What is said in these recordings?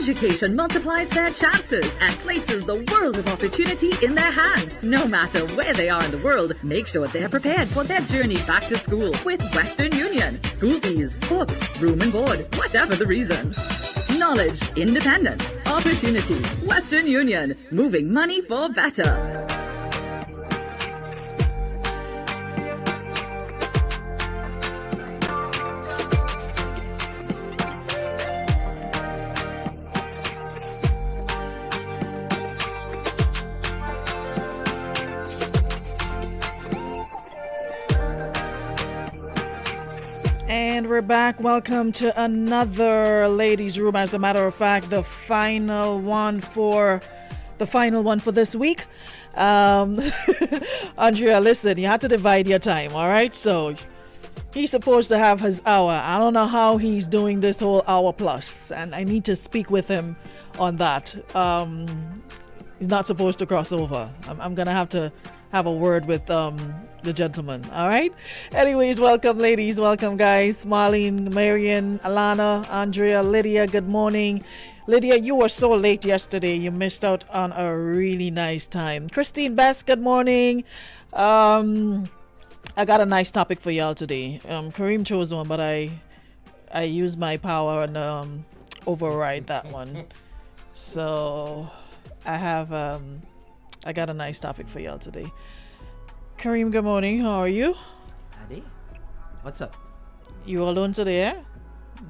Education multiplies their chances and places the world of opportunity in their hands. No matter where they are in the world, make sure they're prepared for their journey back to school with Western Union. School fees, books, room and board, whatever the reason. Knowledge, independence, opportunity. Western Union, moving money for better. And we're back. Welcome to another ladies' room. As a matter of fact, the final one for this week. Andrea, listen, you had to divide your time, all right? So he's supposed to have his hour. I don't know how he's doing this whole hour plus, and I need to speak with him on that. He's not supposed to cross over. I'm gonna have to have a word with the gentleman. All right. Anyways, welcome ladies, welcome guys. Marlene, Marian, Alana, Andrea, Lydia, good morning. Lydia, you were so late yesterday. You missed out on a really nice time. Christine Best, good morning. I got a nice topic for y'all today. Kareem chose one, but I used my power and override that one. So I got a nice topic for y'all today. Kareem, good morning. How are you? Adi, what's up? You alone today, eh?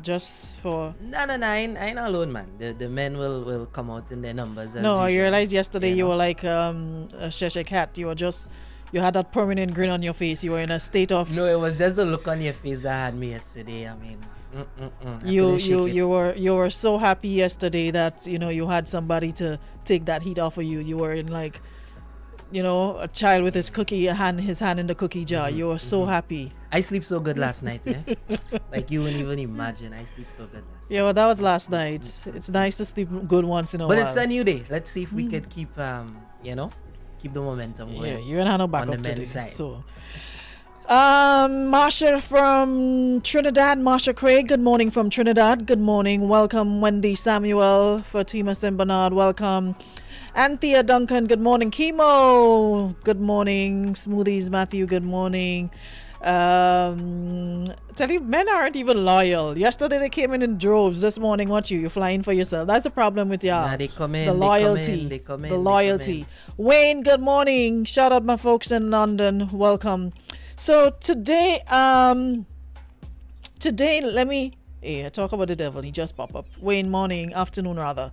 Just for... No, I ain't alone, man. The men will come out in their numbers as No, usual. I realized yesterday you were like a Cheshire cat. You had that permanent grin on your face. You were in a state of... No, it was just the look on your face that had me yesterday. I mean, you were so happy yesterday that, you had somebody to take that heat off of you. You were in like... a child with his hand in the cookie jar. You were so happy. I sleep so good last night, yeah. Like you wouldn't even imagine. I sleep so good last night. Yeah, well, that was last night. It's nice to sleep good once in a while. But it's a new day. Let's see if we could keep keep the momentum going. Yeah, you're gonna have back on up the today. men's side. So, Marsha from Trinidad, Marsha Craig. Good morning from Trinidad. Good morning. Welcome, Wendy Samuel, Fatima St. Bernard. Welcome. Anthea Duncan, good morning. Chemo, good morning. Smoothies Matthew, good morning. Tell you, men aren't even loyal. Yesterday they came in droves. This morning, you're flying for yourself. That's the problem with y'all. Nah, they come in. The loyalty. They come in. The loyalty. Wayne, good morning. Shout out my folks in London. Welcome. So today, let me talk about the devil. He just popped up. Wayne, morning, afternoon rather.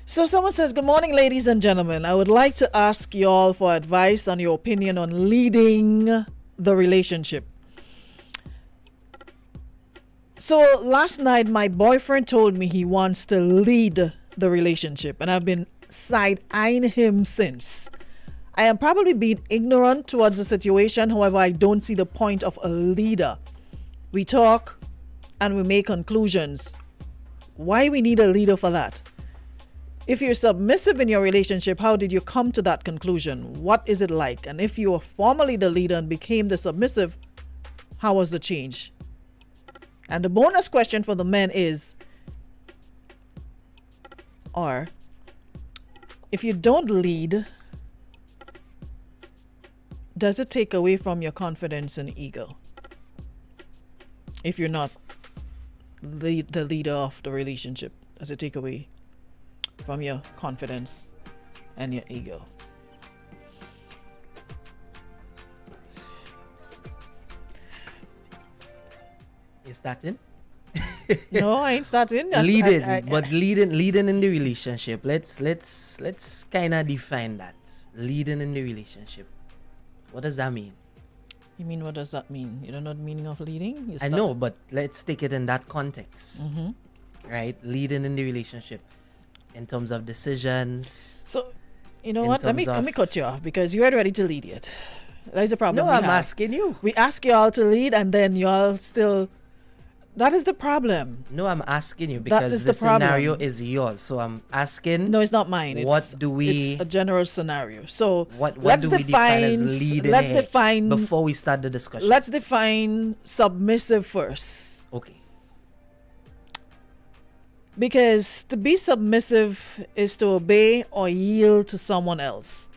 So someone says, good morning, ladies and gentlemen. I would like to ask you all for advice on your opinion on leading the relationship. So last night, my boyfriend told me he wants to lead the relationship, and I've been side-eyeing him since. I am probably being ignorant towards the situation. However, I don't see the point of a leader. We talk and we make conclusions. Why we need a leader for that? If you're submissive in your relationship, how did you come to that conclusion? What is it like? And if you were formerly the leader and became the submissive, how was the change? And the bonus question for the men is, if you don't lead, does it take away from your confidence and ego? If you're not the leader of the relationship, does it take away from your confidence and your ego? You starting? No, I ain't starting. Leading in the relationship. Let's kind of define that. Leading in the relationship. What does that mean? You mean, what does that mean? You don't know the meaning of leading? I know, but let's take it in that context. Right? Leading in the relationship. In terms of decisions. So, you know what? Let me cut you off because you aren't ready to lead yet. That's the problem. No, I'm asking you. We ask you all to lead and then you all still... That is the problem. No, I'm asking you because the scenario is yours. So I'm asking... No, it's not mine. It's a general scenario. So what do we define as leading before we start the discussion? Let's define submissive first. Okay. Because to be submissive is to obey or yield to someone else.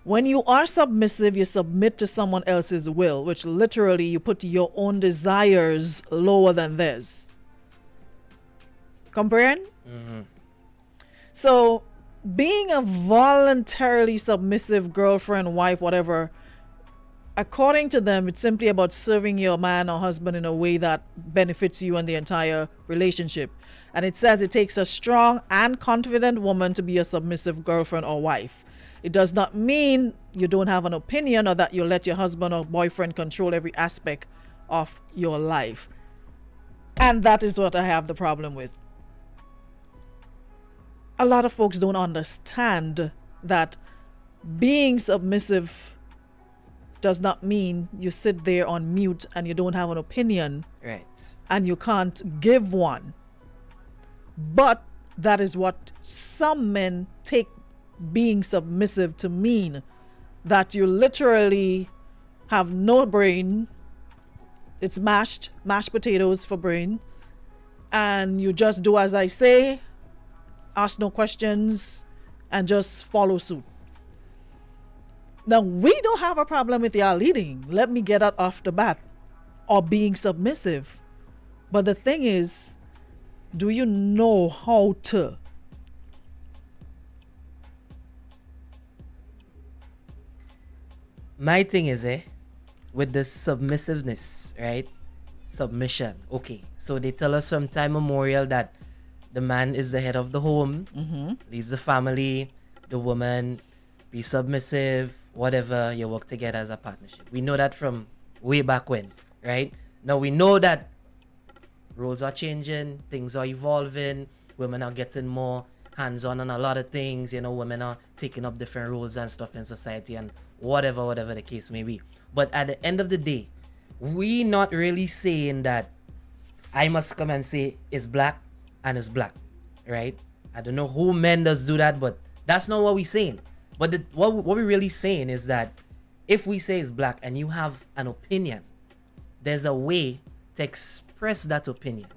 When you are submissive, you submit to someone else's will, which literally you put your own desires lower than theirs. Comprehend? So, being a voluntarily submissive girlfriend, wife, whatever, according to them, it's simply about serving your man or husband in a way that benefits you and the entire relationship. And it says it takes a strong and confident woman to be a submissive girlfriend or wife. It does not mean you don't have an opinion or that you let your husband or boyfriend control every aspect of your life. And that is what I have the problem with. A lot of folks don't understand that being submissive does not mean you sit there on mute and you don't have an opinion. Right. And you can't give one. But that is what some men take being submissive to mean, that you literally have no brain. It's mashed potatoes for brain, and you just do as I say, ask no questions, and just follow suit. Now, we don't have a problem with y'all leading. Let me get that off the bat, or being submissive. But the thing is, do you know how to? My thing is, with the submissiveness, right? Submission. Okay. So they tell us from time memorial that the man is the head of the home, leads the family, the woman, be submissive, whatever, you work together as a partnership. We know that from way back when, right? Now we know that roles are changing, things are evolving, women are getting more hands-on on a lot of things, women are taking up different roles and stuff in society and whatever the case may be. But at the end of the day, we not really saying that I must come and say it's black and it's black, right? I don't know who men does do that, but that's not what we're saying. But what we're really saying is that if we say it's black and you have an opinion, there's a way to express that opinion.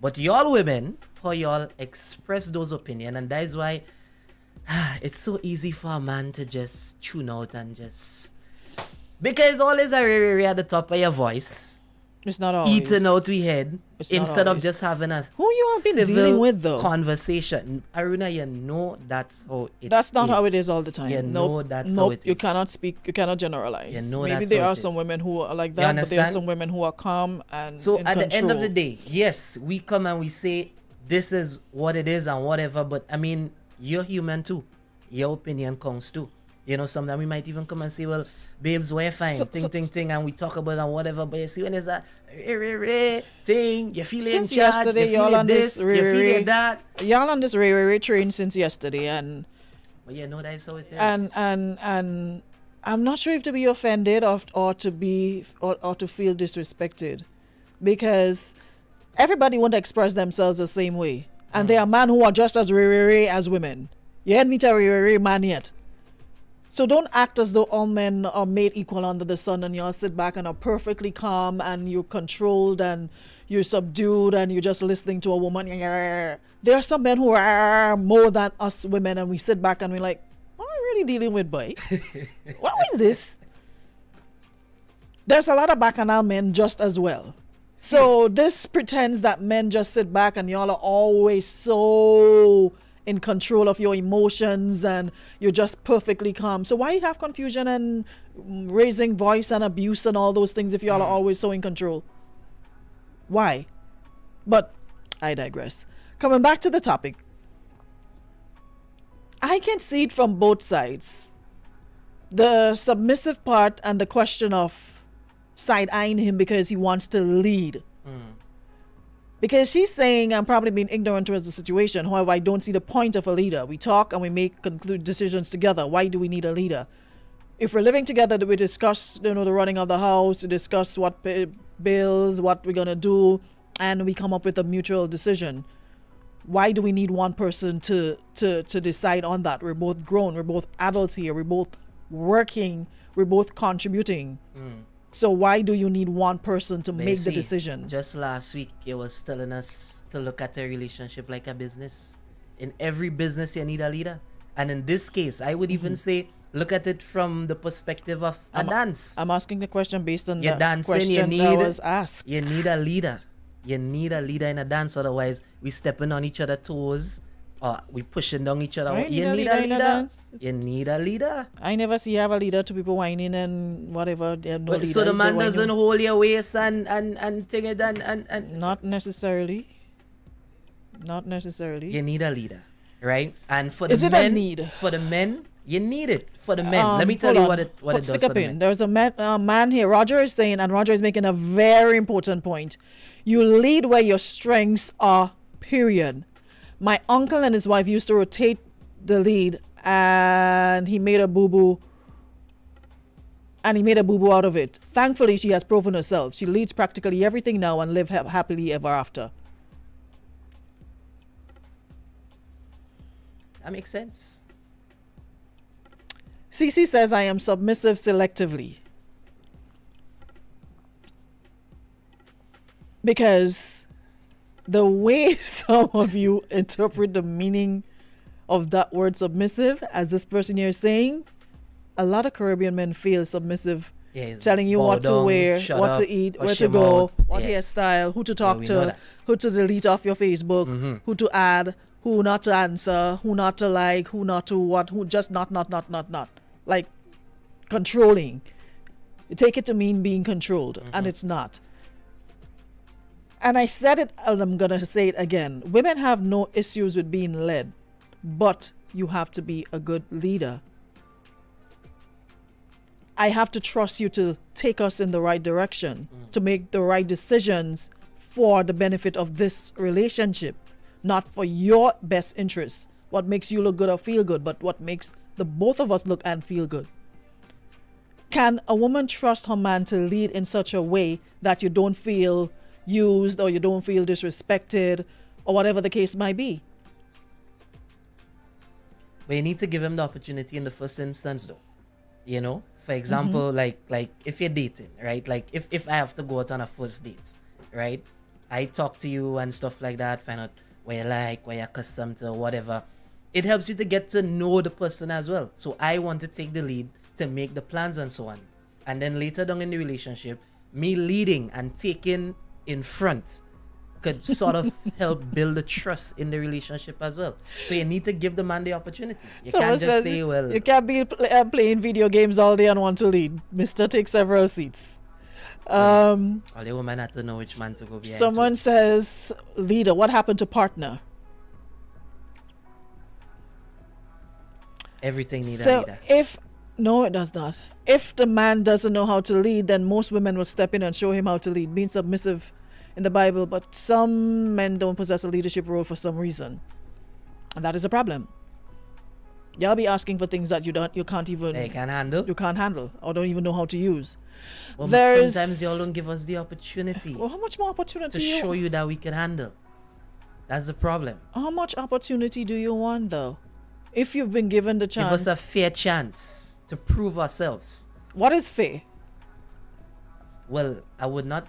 But y'all women, how y'all express those opinions, and that is why it's so easy for a man to just tune out and just, because always a re at the top of your voice. It's not always. Eating out we head instead of always. just having a Who you have been dealing with though? Conversation. Aruna, you know that's how it is. That's not how it is all the time. You know that's how nope, it is. You cannot speak, you cannot generalize. You know Maybe that's there how are it some is. women who are like You that, but there are understand? some women who are calm and So in at the end of the control. day, yes, we come and we say this is what it is and whatever, but I mean, you're human too. Your opinion counts too. Sometimes we might even come and say, well, babes, we're fine, ting, and we talk about it and whatever, but you see when there's a thing, you feel in Since charge, yesterday, you y'all feel on this, this you feel that. Y'all on this Ray train since yesterday, and But you know that's how it is. and I'm not sure if to be offended or to be or to feel disrespected, because everybody want to express themselves the same way, and there are men who are just as Ray as women. You ain't meet a Ray man yet. So don't act as though all men are made equal under the sun and y'all sit back and are perfectly calm and you're controlled and you're subdued and you're just listening to a woman. There are some men who are more than us women, and we sit back and we're like, what are we really dealing with, boy? What is this? There's a lot of bacchanal men just as well. So this pretends that men just sit back and y'all are always so in control of your emotions and you're just perfectly calm. So why you have confusion and raising voice and abuse and all those things if y'all are always so in control? Why? But I digress. Coming back to the topic, I can see it from both sides. The submissive part and the question of side-eyeing him because he wants to lead. Because she's saying, I'm probably being ignorant towards the situation. However, I don't see the point of a leader. We talk and we make conclude decisions together. Why do we need a leader? If we're living together, we discuss, the running of the house, we discuss what bills, what we're gonna do, and we come up with a mutual decision. Why do we need one person to decide on that? We're both grown. We're both adults here. We're both working. We're both contributing. So why do you need one person to But you make the see, decision? Just last week, you was telling us to look at a relationship like a business. In every business, you need a leader. And in this case, I would even say, look at it from the perspective of a dance. I'm asking the question based on You're the dancing, question you that need was asked. You need a leader. You need a leader in a dance. Otherwise, we stepping on each other's toes. Or we pushing down each other. I You need need a a leader in a leader. dance. You need a leader. I never see you have a leader to people whining and whatever. They have no But leader. so the They man whining. doesn't hold your waist and thing it and Not necessarily. Not necessarily. you need a leader, right? And for the Is it a men, need? for the men, you need it. For the men, let me tell Hold you on. what it does Stick for up the in. men. There's a man here. Roger is saying, and Roger is making a very important point. You lead where your strengths are. Period. My uncle and his wife used to rotate the lead, and he made a boo boo. And he made a boo boo out of it. Thankfully, she has proven herself. She leads practically everything now and live happily ever after. That makes sense. Cece says, I am submissive selectively. Because the way some of you interpret the meaning of that word submissive, as this person here is saying, a lot of Caribbean men feel submissive, Yeah, it's telling you bow what to down, wear, shut what up, to eat, hush where to your go, mouth. what Yeah. hairstyle, who to talk we know to, that. who to delete off your Facebook, who to add, who not to answer, who not to like, who not to what, who just not. Like controlling. You take it to mean being controlled, and it's not. And I said it, and I'm going to say it again. Women have no issues with being led, but you have to be a good leader. I have to trust you to take us in the right direction, to make the right decisions for the benefit of this relationship, not for your best interests, what makes you look good or feel good, but what makes the both of us look and feel good. Can a woman trust her man to lead in such a way that you don't feel used or you don't feel disrespected or whatever the case might be? But you need to give him the opportunity in the first instance, though. You know, for example, like if you're dating, right? Like if I have to go out on a first date, right? I talk to you and stuff like that, find out what you like, what you're accustomed to, whatever. It helps you to get to know the person as well. So I want to take the lead to make the plans and so on. And then later down in the relationship, me leading and taking in front could sort of help build the trust in the relationship as well. So you need to give the man the opportunity. You Someone can't just says say, well, you can't be playing video games all day and want to lead. Mr. Take several seats. all the women have to know which man to go behind. Someone says, leader, what happened to partner? Everything needs a So leader. no, it does not. If the man doesn't know how to lead, then most women will step in and show him how to lead, being submissive in the Bible. But some men don't possess a leadership role for some reason, and that is a problem. Y'all be asking for things that you can't They can handle. handle or don't even know how to use. Well, There's- sometimes y'all don't give us the opportunity Well, how much more opportunity to show you that we can handle. That's the problem. How much opportunity do you want, though? If you've been given the Give chance, us a fair chance to prove ourselves. what is fair? Well, I would not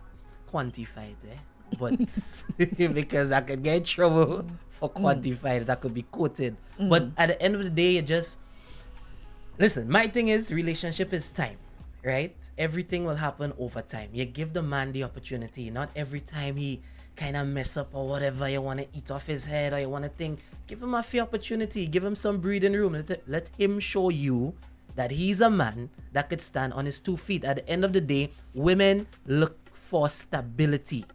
quantify it, but because I could get in trouble for quantifying it, that could be quoted. But at the end of the day, you just listen. My thing is, relationship is time, right? Everything will happen over time. You give the man the opportunity. Not every time he kind of mess up or whatever, you want to eat off his head or you want to think. Give him a fair opportunity. Give him some breathing room. Let him show you that he's a man that could stand on his 2 feet. At the end of the day, women look for stability.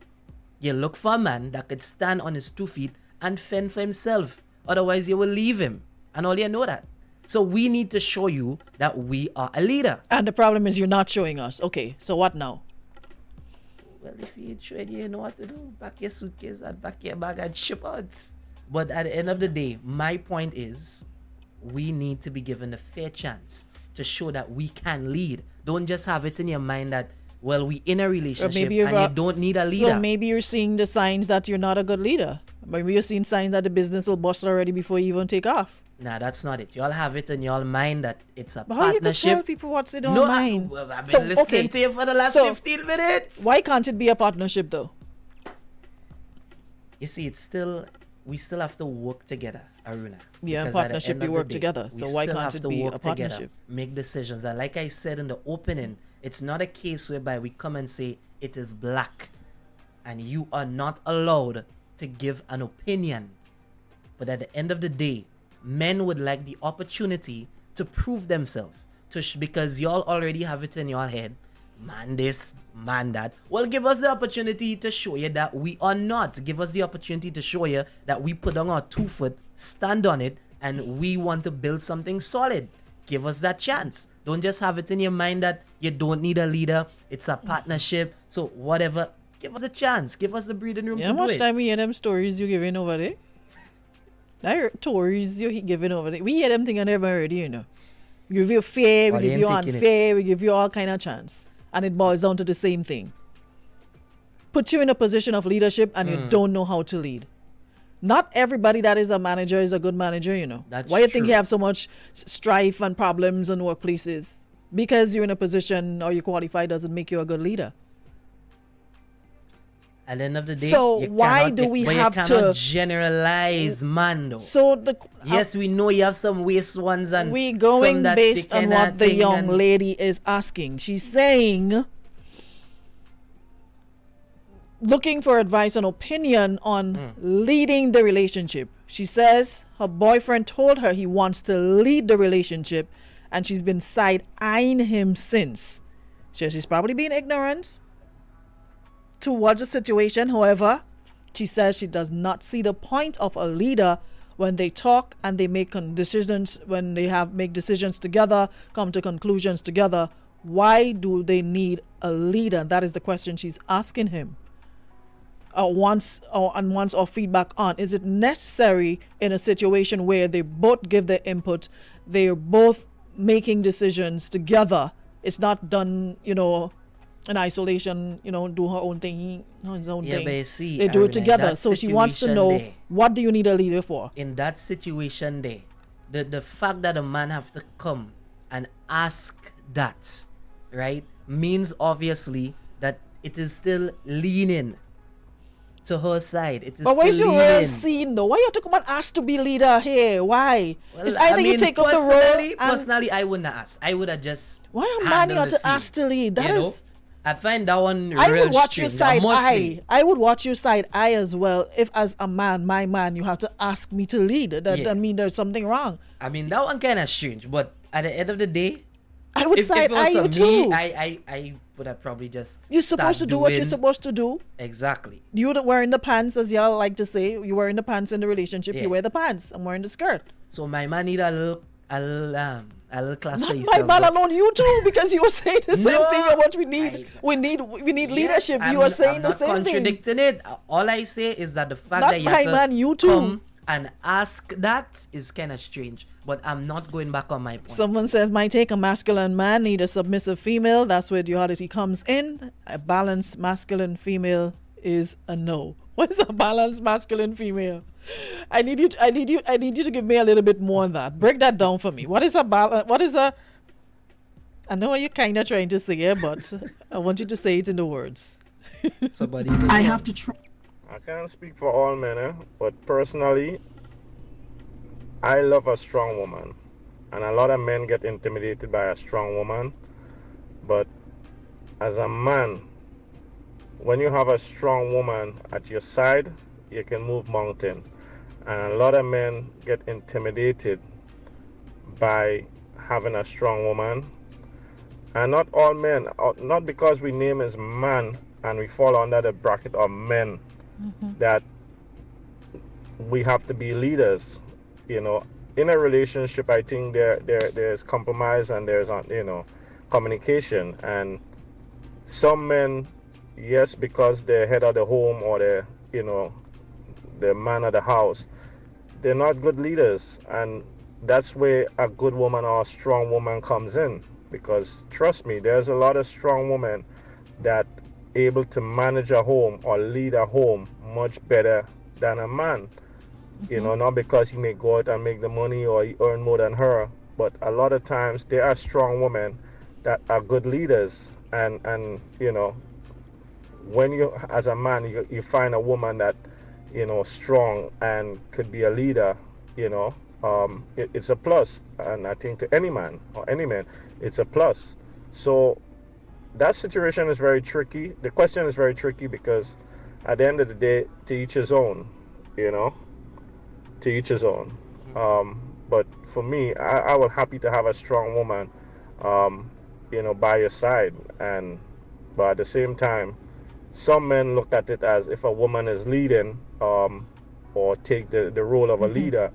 You look for a man that could stand on his 2 feet and fend for himself. Otherwise, you will leave him. And all you know that. So we need to show you that we are a leader. And the problem is you're not showing us. Okay, so what now? Well, if you trade, you know what to do. Pack your suitcase and pack your bag and ship out. But at the end of the day, my point is we need to be given a fair chance to show that we can lead. Don't just have it in your mind that, well, we in a relationship and you don't need a leader. So maybe you're seeing the signs that you're not a good leader. Maybe you're seeing signs that the business will bust already before you even take off. Nah, that's not it. Y'all have it in y'all mind that it's a But how you can partnership. tell people what's in their No, mind? well, I've been So, listening okay. to you for the last So, 15 minutes. Why can't it be a partnership though? You see, we still have to work together, Aruna. Yeah, Because at the partnership, end you of the work day, together. we So why still can't have it to be work a together, partnership? make decisions. And like I said in the opening, it's not a case whereby we come and say it is black and you are not allowed to give an opinion. But at the end of the day, men would like the opportunity to prove themselves. Because y'all already have it in your head, man this, man that. Well, give us the opportunity to show you that we are not. Give us the opportunity to show you that we put on our 2 foot, stand on it, and we want to build something solid. Give us that chance. Don't just have it in your mind that you don't need a leader. It's a partnership. So whatever, give us a chance. Give us the breathing room Yeah, to how do much it. time we hear them stories you giving over there? That stories you giving over there. We hear them thing I never heard, you know. We give you fair, we Oh, they give you ain't taking it. unfair, we give you all kind of chance. And it boils down to the same thing. Put you in a position of leadership and you don't know how to lead. Not everybody that is a manager is a good manager, you know. That's Why you think true. you have so much strife and problems in workplaces? Because you're in a position or you qualify doesn't make you a good leader. At the end of the day, So you why cannot- do we but have you to- cannot generalize, man, though. So the Yes, we know you have some waste ones and we some going that based they on kinda what the thing young and- lady is asking. She's saying, looking for advice and opinion on leading the relationship. She says her boyfriend told her he wants to lead the relationship and she's been side-eyeing him since. She says she's probably being ignorant towards the situation. However, she says she does not see the point of a leader when they talk and they make decisions, when they make decisions together, come to conclusions together. Why do they need a leader? That is the question she's asking him. Wants or feedback on. Is it necessary in a situation where they both give their input, they're both making decisions together? It's not done, in isolation, do her own thing, his own Yeah, thing. but you see, They do it Aruna, in together. that So she wants to situation know, there- what do you need a leader for? In that situation there, the fact that a man have to come and ask that, right, means obviously that it is still leaning to her side. It is But where's still your real leaning. scene though? Why you have to come and ask to be leader here? Why? Well, It's either you take up the role and personally, I wouldn't ask. I would have just. why a man handled you have the to ask scene, to lead? That you know? is. I find that one I real would watch your strange, side I must eye. say. I would watch your side eye as well. If as a man, my man, you have to ask me to lead. That Yeah. I mean there's something wrong. I mean, that one kind of strange, but at the end of the day, I would if side it eye was you on too. me, I would have probably just. You're supposed to start do what you're doing- supposed to do. Exactly. You don't wearing the pants, as y'all like to say. You wearing the pants in the relationship. Yeah. You wear the pants. I'm wearing the skirt. So my man need a little class for Not himself. my man but- alone. You too, because you were saying the same No, thing. Of what we need. I- We need Yes, leadership. You I'm- are saying I'm the not same thing. contradicting it. All I say is that the fact Not that you my have to man, you too. come and ask that is kind of strange. But I'm not going back on my point. Someone says, my take, a masculine man need a submissive female. That's where duality comes in. A balanced masculine female is a no. What is a balanced masculine female? I need you to give me a little bit more on that. Break that down for me. What is a I know what you're kind of trying to say here, but I want you to say it in the words. Somebody's I have to try. I can't speak for all men, but personally, I love a strong woman. And a lot of men get intimidated by a strong woman. But as a man, when you have a strong woman at your side, you can move mountain. And a lot of men get intimidated by having a strong woman. And not all men, not because we name as man and we fall under the bracket of men, that we have to be leaders. In a relationship, I think there's compromise and there's communication. And some men, yes, because they're head of the home or they're the man of the house, they're not good leaders. And that's where a good woman or a strong woman comes in. Because trust me, there's a lot of strong women that able to manage a home or lead a home much better than a man. You know, not because he may go out and make the money or he earn more than her, but a lot of times there are strong women that are good leaders. And you know, when you, as a man, you find a woman that, you know, strong and could be a leader, you know, it's a plus. And I think to any man or any man, it's a plus. So that situation is very tricky. The question is very tricky because at the end of the day, to each his own, you know, to each his own. But for me, I was happy to have a strong woman, you know, by your side. But at the same time, some men look at it as if a woman is leading, or take the role of a leader,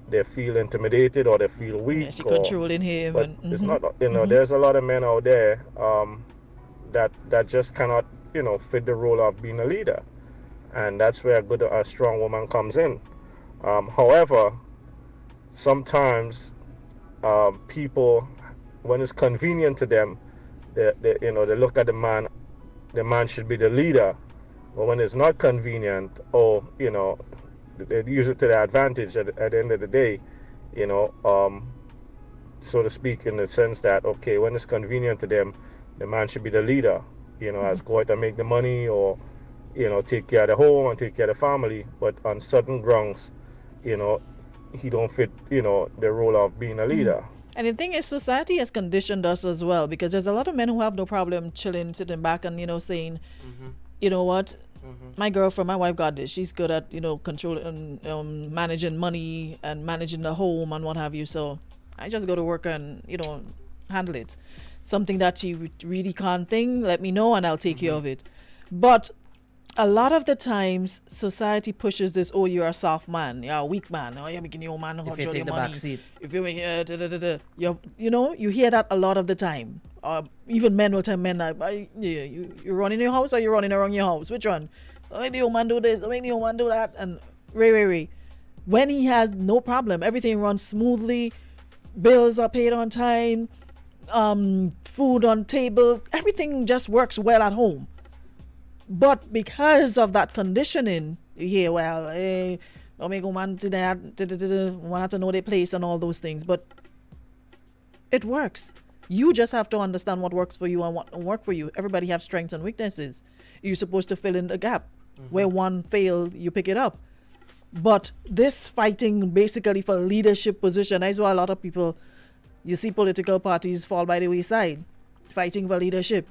they feel intimidated or they feel weak. Yeah, she controlling him. But it's not, you know, there's a lot of men out there that just cannot, you know, fit the role of being a leader. And that's where a strong woman comes in. However, sometimes people, when it's convenient to them, they you know, they look at the man should be the leader. But when it's not convenient, or, you know, they use it to their advantage at the end of the day, you know, so to speak, in the sense that, okay, when it's convenient to them, the man should be the leader, you know, as go out and make the money, or, you know, take care of the home and take care of the family. But on certain grounds, you know, he don't fit, you know, the role of being a leader. And the thing is, society has conditioned us as well, because there's a lot of men who have no problem chilling, sitting back and, you know, saying, you know what, my girlfriend, my wife got this. She's good at, you know, controlling, managing money and managing the home and what have you. So I just go to work and, you know, handle it. Something that she really can't think, let me know and I'll take care of it. But a lot of the times, society pushes this, oh, you're a soft man, you're a weak man, oh, you're making your man If you control take your the money. back seat. If you you know, you hear that a lot of the time. Even men will tell men that, you running your house or you running around your house? Which one? Don't make the old man do this, don't make the old man do that. And Ray. When he has no problem, everything runs smoothly, bills are paid on time, food on table, everything just works well at home. But because of that conditioning, you hear, well, hey, don't make a man do that, want to know their place and all those things. But it works. You just have to understand what works for you and what don't work for you. Everybody have strengths and weaknesses. You're supposed to fill in the gap. Where one failed, you pick it up. But this fighting basically for leadership position, that's why a lot of people, you see political parties fall by the wayside, fighting for leadership.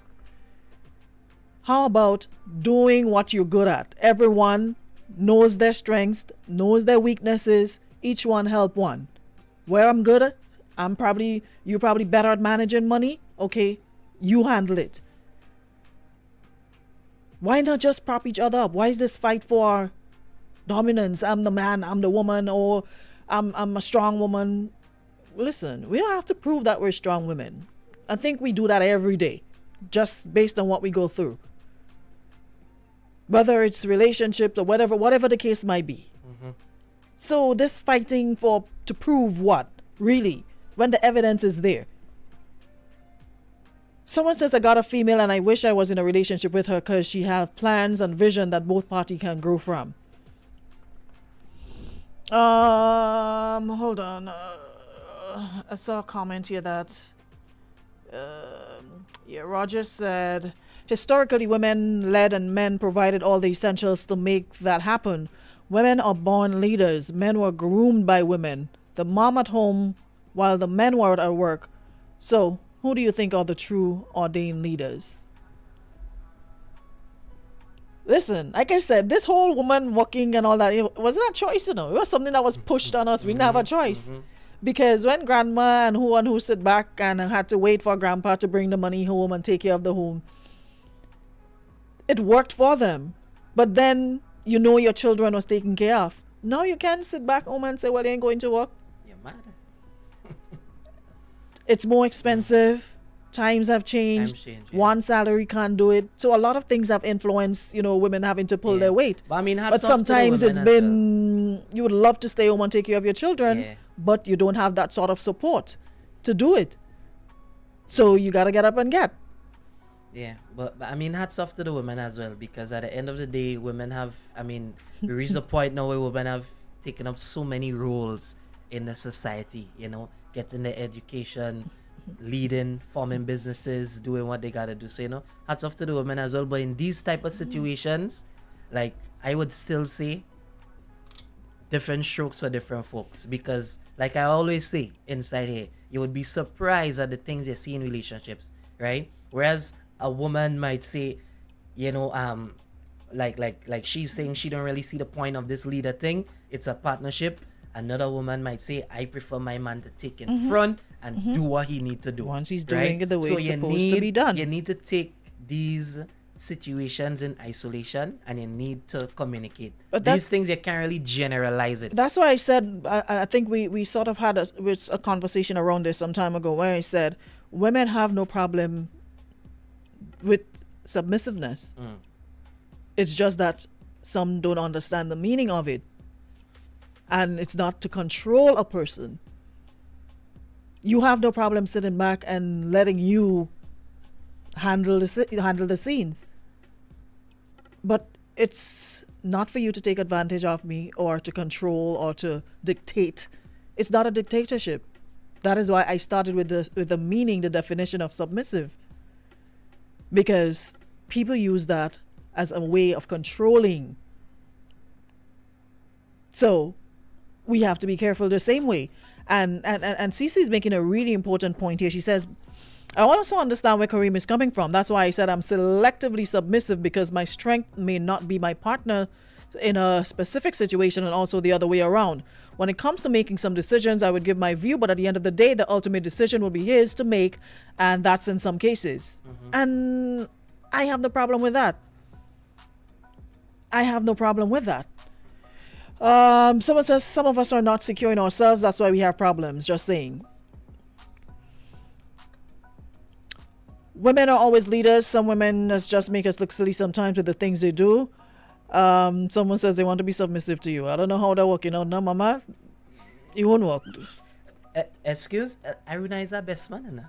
How about doing what you're good at? Everyone knows their strengths, knows their weaknesses. Each one help one. Where I'm good at, you're probably better at managing money. Okay, you handle it. Why not just prop each other up? Why is this fight for dominance? I'm the man, I'm the woman, or I'm a strong woman. Listen, we don't have to prove that we're strong women. I think we do that every day, just based on what we go through. Whether it's relationships or whatever the case might be. So this fighting to prove what, really, when the evidence is there. Someone says, I got a female and I wish I was in a relationship with her because she has plans and vision that both parties can grow from. Hold on. I saw a comment here that Roger said, historically, women led and men provided all the essentials to make that happen. Women are born leaders. Men were groomed by women. The mom at home while the men were at work. So, who do you think are the true ordained leaders? Listen, like I said, this whole woman walking and all that, it wasn't a choice, you know. It was something that was pushed on us. We didn't have a choice. Because when grandma and who sit back and had to wait for grandpa to bring the money home and take care of the home, it worked for them. But then, you know, your children was taken care of. Now you can sit back home and say, well, they ain't going to work. You're mad. It's more expensive. Times have changed. One salary can't do it. So a lot of things have influenced, you know, women having to pull their weight. But I mean, but sometimes it's been, you would love to stay home and take care of your children, but you don't have that sort of support to do it. So you got to get up and get. Yeah, but I mean, hats off to the women as well, because at the end of the day, women have, I mean, we reached a point now where women have taking up so many roles in the society, getting the education, leading, forming businesses, doing what they gotta do. So, hats off to the women as well. But in these type of situations, like, I would still say different strokes for different folks, because like I always say inside here, you would be surprised at the things you see in relationships, right? Whereas a woman might say, like she's saying she don't really see the point of this leader thing, it's a partnership. Another woman might say, I prefer my man to take in front and do what he needs to do once he's doing right? it the way So it's you supposed to be done. You need to take these situations in isolation, and you need to communicate. But These things, you can't really generalize it. That's why I said, I think we sort of had a conversation around this some time ago, where I said women have no problem with submissiveness. It's just that some don't understand the meaning of it, and it's not to control a person. You have no problem sitting back and letting you handle the scenes, but it's not for you to take advantage of me or to control or to dictate. It's not a dictatorship. That is why I started with the meaning, the definition of submissive, because people use that as a way of controlling. So we have to be careful the same way. And Cece is making a really important point here. She says, I also understand where Kareem is coming from. That's why I said I'm selectively submissive, because my strength may not be my partner in a specific situation, and also the other way around. When it comes to making some decisions, I would give my view, but at the end of the day, the ultimate decision will be his to make, and that's in some cases. And I have no problem with that. Someone says some of us are not secure in ourselves, that's why we have problems. Just saying. Women are always leaders. Some women just make us look silly sometimes with the things they do. Someone says they want to be submissive to you. I don't know how they're working out now, mama. It won't work. Excuse? Aruna is our best man,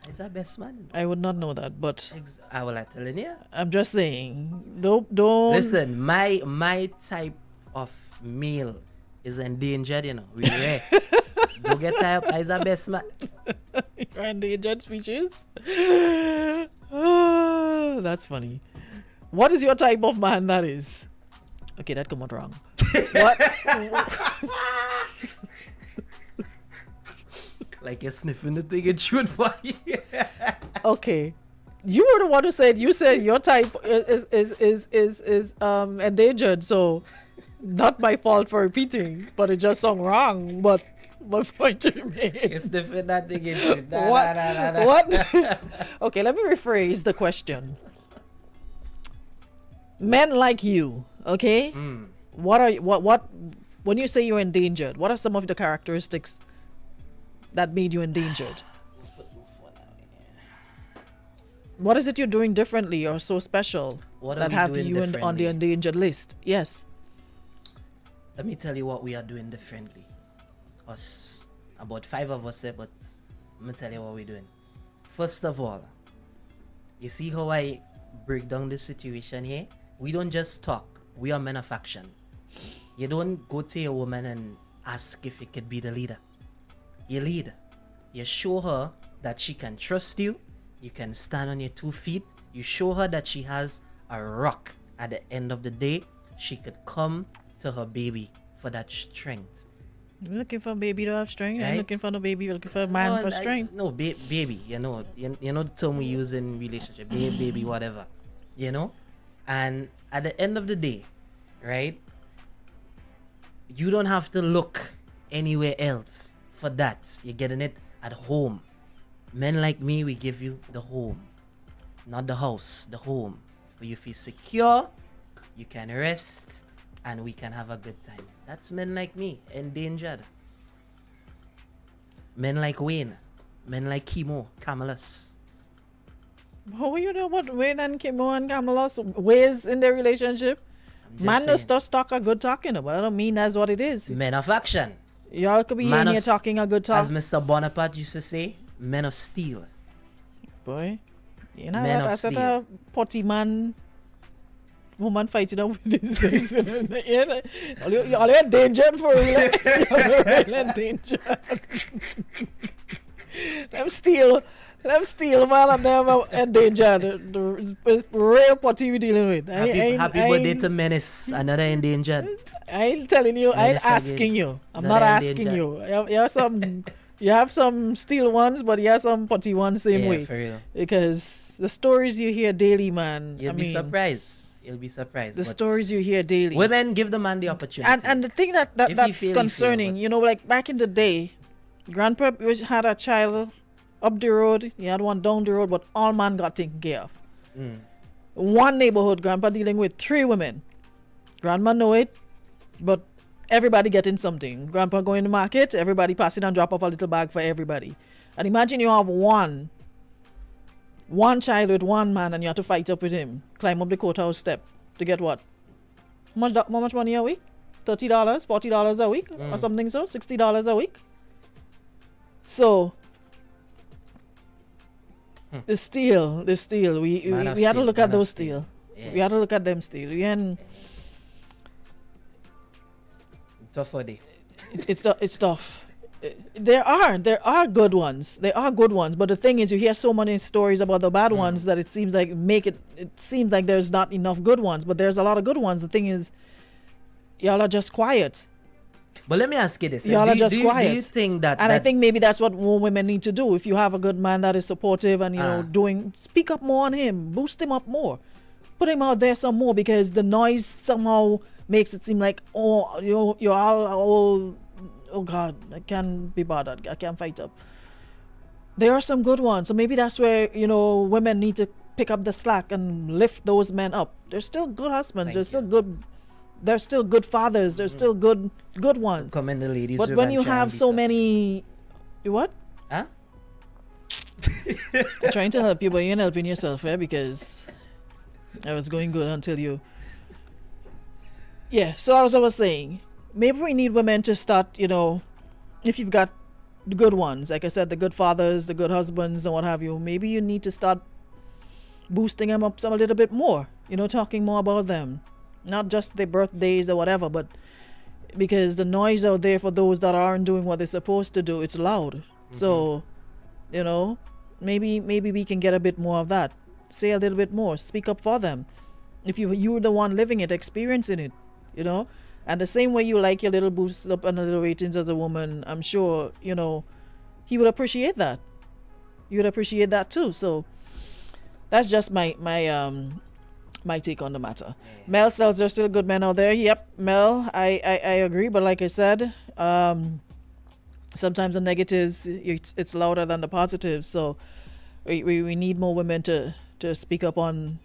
Is our best man? I would not know that, but I will tell you. I'm just saying. Don't Listen, my type of male is endangered, Really rare. Don't get tired up. Is our best man. You're endangered species. Oh, that's funny. What is your type of man that is? Okay, that come out wrong. What? Like you're sniffing the thing and chewing for you. Okay. You were the one who said, your type is endangered, so not my fault for repeating, but it just sounded wrong. But my point remains. You're sniffing that thing and chewing. What? Okay, let me rephrase the question. Men like you, okay? What when you say you're endangered, what are some of the characteristics that made you endangered? What is it you're doing differently or so special that have you on the endangered list? Yes. Let me tell you what we are doing differently. Us, about 5 of us there, but let me tell you what we're doing. First of all, you see how I break down this situation here? We don't just talk. We are men of action. You don't go to a woman and ask if you could be the leader. You lead. You show her that she can trust you. You can stand on your 2 feet. You show her that she has a rock. At the end of the day, she could come to her baby for that strength. You're looking for a baby to have strength. Right? You're looking for no baby. You're looking for a man for strength. No, baby. You know the term we use in relationship. Baby, whatever. And at the end of the day, right? You don't have to look anywhere else for that. You're getting it at home. Men like me, we give you the home. Not the house, the home. Where you feel secure, you can rest, and we can have a good time. That's men like me, endangered. Men like Wayne. Men like Chemo, Camelus. Oh, you know what Wayne and Kimo and Camelos ways in their relationship? Man just talk a good talk, but I don't mean that's what it is. Men of action. Y'all could be in here talking a good talk. As Mr. Bonaparte used to say, men of steel. Boy, Men of I said a potty man. woman fighting up with these guys. Y'all in danger for real. Y'all in danger. Them steal, man, and them in danger. It's real party we dealing with. Happy birthday to Menace, another endangered. I ain't telling you. I ain't Menace asking again. you. I'm Another not asking endangered. you. You have some steel ones, but you have some putty ones same Yeah, way. for real. Because the stories you hear daily, man. You'll be surprised. You'll be surprised. The But stories you hear daily. Women, give the man the opportunity. And the thing If he that's fail, he concerning, fail, but- like back in the day, grandpa had a child up the road, he had one down the road, but all man got taken care of. Mm. One neighborhood, grandpa dealing with 3 women. Grandma know it, but everybody getting something. Grandpa going to market, everybody passing and drop off a little bag for everybody. And imagine you have one child with one man and you have to fight up with him, climb up the courthouse step to get what? How much money a week? $30, $40 a week or something so? $60 a week? So the steel. We Man of had to steel, look at man of those steel. steel. Yeah. We had to look at them steel. And Tough for day. it's tough. There are good ones. There are good ones, but the thing is, you hear so many stories about the bad ones that it seems like there's not enough good ones. But there's a lot of good ones. The thing is, y'all are just quiet. But let me ask you this. Y'all are just do you quiet. think that... And I think maybe that's what more women need to do. If you have a good man that is supportive and speak up more on him, boost him up more, put him out there some more, because the noise somehow makes it seem like, oh, you're all oh God, I can't be bothered. I can't fight up. There are some good ones, so maybe that's where women need to pick up the slack and lift those men up. They're still good husbands. They're still good. They're still good fathers. They're still good ones. Come in the ladies' But room when and you try and have beat so us. many, what? Huh? I'm trying to help you, but you ain't helping yourself, because I was going good until you. Yeah. So as I was saying, maybe we need women to start. If you've got the good ones, like I said, the good fathers, the good husbands, and what have you, maybe you need to start boosting them up a little bit more. Talking more about them. Not just their birthdays or whatever, but because the noise out there for those that aren't doing what they're supposed to do, it's loud. So, maybe we can get a bit more of that. Say a little bit more. Speak up for them. If you're the one living it, experiencing it, And the same way you like your little boost up and the little ratings as a woman, I'm sure, he would appreciate that. You would appreciate that too. So that's just my take on the matter. Mel says there's still good men out there. Yep, Mel, I agree. But like I said, sometimes the negatives, it's louder than the positives. So we need more women to speak up on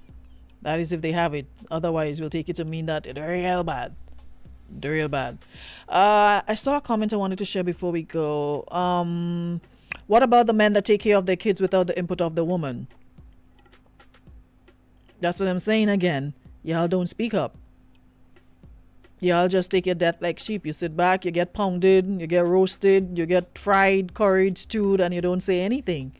that, is if they have it. Otherwise, we'll take it to mean that it's real bad. Real bad. I saw a comment I wanted to share before we go. What about the men that take care of their kids without the input of the woman? That's what I'm saying again. Y'all don't speak up. Y'all just take your death like sheep. You sit back, you get pounded, you get roasted, you get fried, curried, stewed, and you don't say anything.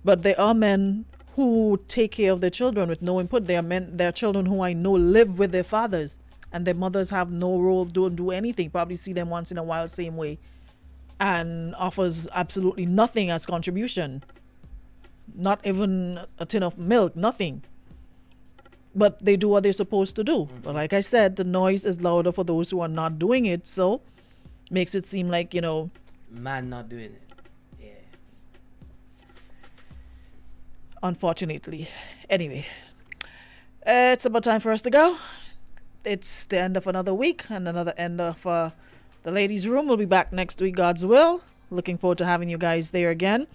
But there are men who take care of their children with no input. There are children who I know live with their fathers, and their mothers have no role, don't do anything. Probably see them once in a while, same way, and offers absolutely nothing as contribution. Not even a tin of milk, nothing. But they do what they're supposed to do. But like I said, the noise is louder for those who are not doing it, so makes it seem like, Man not doing it. Yeah. Unfortunately. Anyway, it's about time for us to go. It's the end of another week and another end of the ladies' room. We'll be back next week, God's will. Looking forward to having you guys there again.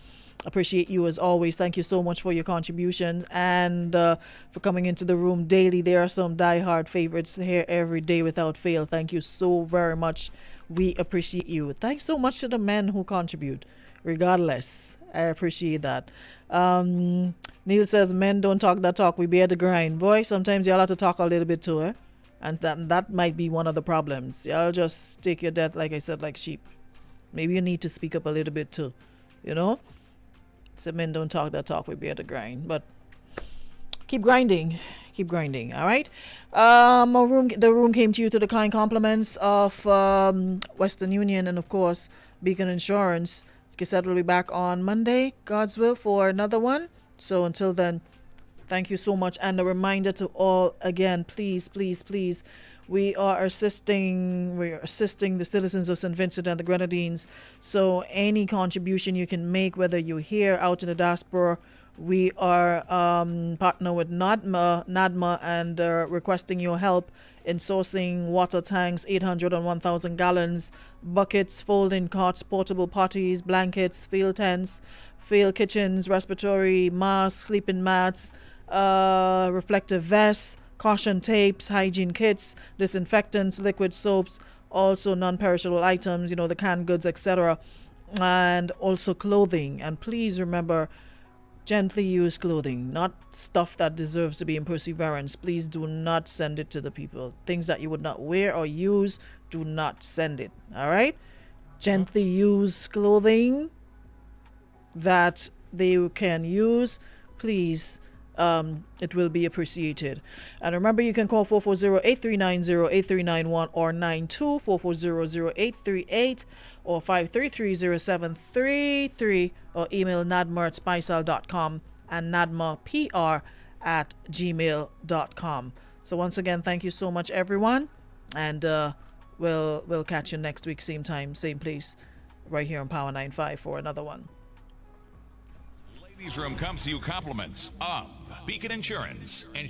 Appreciate you as always. Thank you so much for your contribution and for coming into the room daily. There are some diehard favorites here every day without fail. Thank you so very much. We appreciate you. Thanks so much to the men who contribute. Regardless, I appreciate that. Neil says, men don't talk that talk. We bear the grind. Boy, sometimes y'all have to talk a little bit too, eh? And that might be one of the problems. Y'all just take your death, like I said, like sheep. Maybe you need to speak up a little bit too. So men don't talk that talk, we bear the grind. But keep grinding. keep grinding. All right. The room came to you through the kind compliments of Western Union and of course Beacon Insurance. Like I said, we'll be back on Monday, God's will, for another one. So until then, thank you so much. And a reminder to all again, please, please, please, we're assisting the citizens of St. Vincent and the Grenadines. So any contribution you can make, whether you're here, out in the diaspora, we are partner with NADMA and requesting your help in sourcing water tanks, 800 and 1,000 gallons, buckets, folding cots, portable potties, blankets, field tents, field kitchens, respiratory masks, sleeping mats, reflective vests, caution tapes, hygiene kits, disinfectants, liquid soaps, also non-perishable items, the canned goods, etc., and also clothing. And please remember, gently used clothing, not stuff that deserves to be in perseverance. Please do not send it to the people. Things that you would not wear or use, do not send it. All right? Gently used clothing that they can use, please. It will be appreciated. And remember, you can call 440-8390-8391 or 92-440-0838 or 533-0733 or email nadma@spicel.com and nadmapr@gmail.com. So once again, thank you so much, everyone, and we'll catch you next week, same time, same place, right here on Power 95 for another one. Ladies Room comes to you compliments of Beacon Insurance.